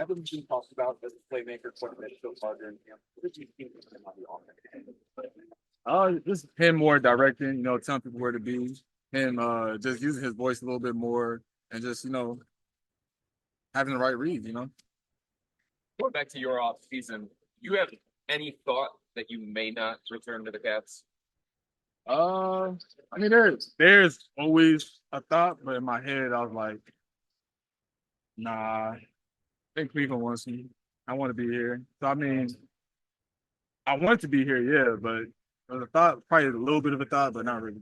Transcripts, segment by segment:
Evan been talked about as a playmaker quite a bit so far during camp. What did you think of him on the offense? Just him more directing, telling people where to be. Him just using his voice a little bit more and just, having the right read. Going back to your off season, you have any thought that you may not return to the Cats? I mean, there's always a thought, but in my head, I was like, nah, I think Cleveland wants me. I want to be here. So, I mean, I want to be here, yeah, but the thought, probably a little bit of a thought, but not really.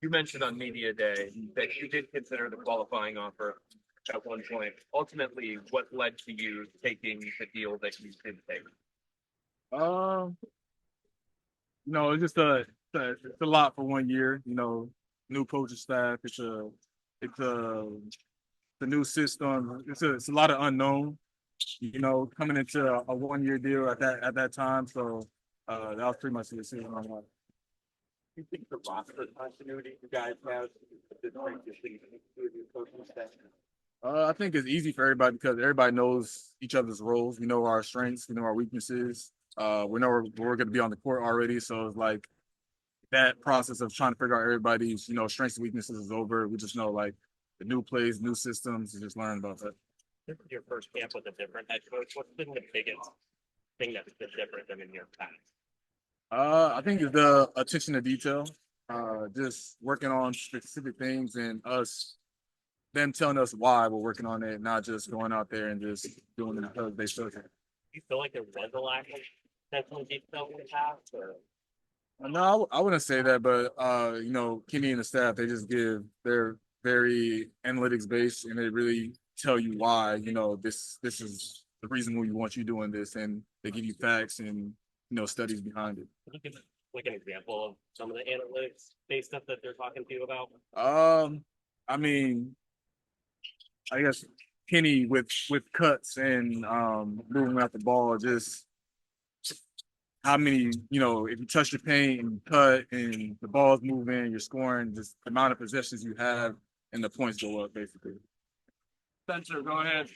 You mentioned on media day that you did consider the qualifying offer at one point. Ultimately, what led to you taking the deal that you did take? It's just it's a lot for 1 year. New coaching staff. It's a new system. It's a lot of unknown. Coming into a 1 year deal at that time. So that was pretty much the decision on that. Do you think the roster continuity you guys have is transitioning to your coaching staff? I think it's easy for everybody because everybody knows each other's roles. We know our strengths. We know our weaknesses. We know we're going to be on the court already. So it's like that process of trying to figure out everybody's, strengths and weaknesses is over. We just know like the new plays, new systems, and just learn about that. This is your first camp with a different head coach. What's been the biggest thing that's been different than in your past? I think it's the attention to detail. Just working on specific things and them telling us why we're working on it, not just going out there and just doing it because they should. Do you feel like there was a lack of attention to detail in the past? Or? No, I wouldn't say that, but Kenny and the staff, they're very analytics based and they really tell you why, this is the reason we want you doing this, and they give you facts and studies behind it. Can you give like an example of some of the analytics based stuff that they're talking to you about? I mean, I guess Kenny with cuts and moving out the ball, just how many, if you touch your paint and cut and the ball's moving, you're scoring, just the amount of possessions you have and the points go up, basically. Spencer, go ahead.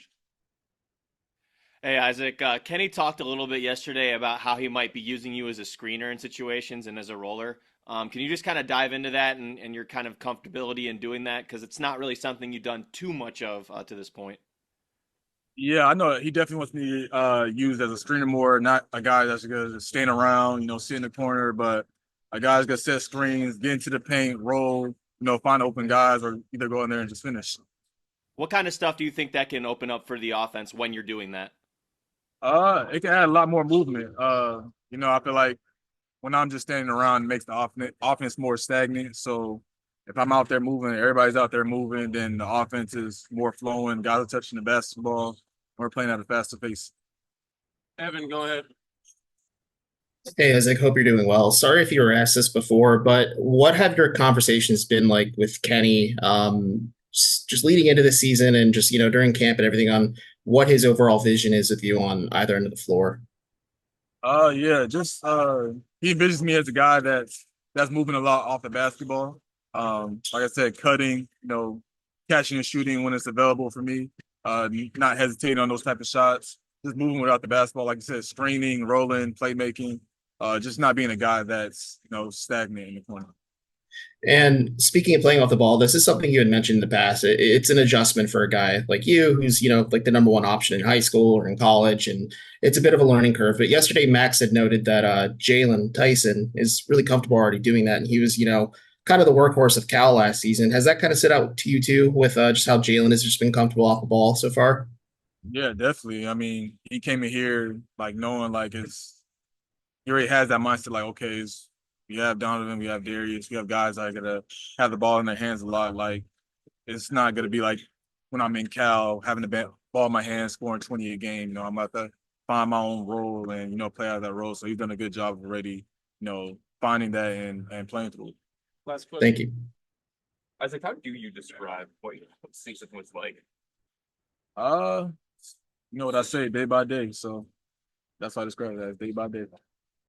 Hey, Isaac. Kenny talked a little bit yesterday about how he might be using you as a screener in situations and as a roller. Can you just kind of dive into that and your kind of comfortability in doing that? Because it's not really something you've done too much of to this point. Yeah, I know he definitely wants me used as a screener more, not a guy that's going to stand around, sit in the corner, but a guy that's going to set screens, get into the paint, roll, find open guys, or either go in there and just finish. What kind of stuff do you think that can open up for the offense when you're doing that? It can add a lot more movement. I feel like when I'm just standing around, it makes the offense more stagnant. So if I'm out there moving, everybody's out there moving, then the offense is more flowing. Guys are touching the basketball. We're playing at a faster pace. Evan, go ahead. Hey, Isaac, hope you're doing well. Sorry if you were asked this before, but what have your conversations been like with Kenny, just leading into the season and just, during camp and everything on what his overall vision is with you on either end of the floor? Yeah, just he envisions me as a guy that's moving a lot off the basketball. Like I said, cutting, catching and shooting when it's available for me. Not hesitating on those type of shots. Just moving without the basketball, like I said, screening, rolling, playmaking. Just not being a guy that's stagnant in the corner. And speaking of playing off the ball, this is something you had mentioned in the past. It's an adjustment for a guy like you, who's, like the number one option in high school or in college. And it's a bit of a learning curve. But yesterday, Max had noted that Jalen Tyson is really comfortable already doing that. And he was, kind of the workhorse of Cal last season. Has that kind of stood out to you too with just how Jalen has just been comfortable off the ball so far? Yeah, definitely. I mean, he came in here like knowing like he already has that mindset like, okay, we have Donovan, we have Darius, we have guys that are gonna have the ball in their hands a lot. Like it's not gonna be like when I'm in Cal having the ball in my hands, scoring 20 a game. I'm about to find my own role and play out of that role. So he's done a good job already, finding that and playing through it. Last question. Thank you. Isaac, how do you describe what your season was like? What I say, day by day. So that's how I describe it as day by day.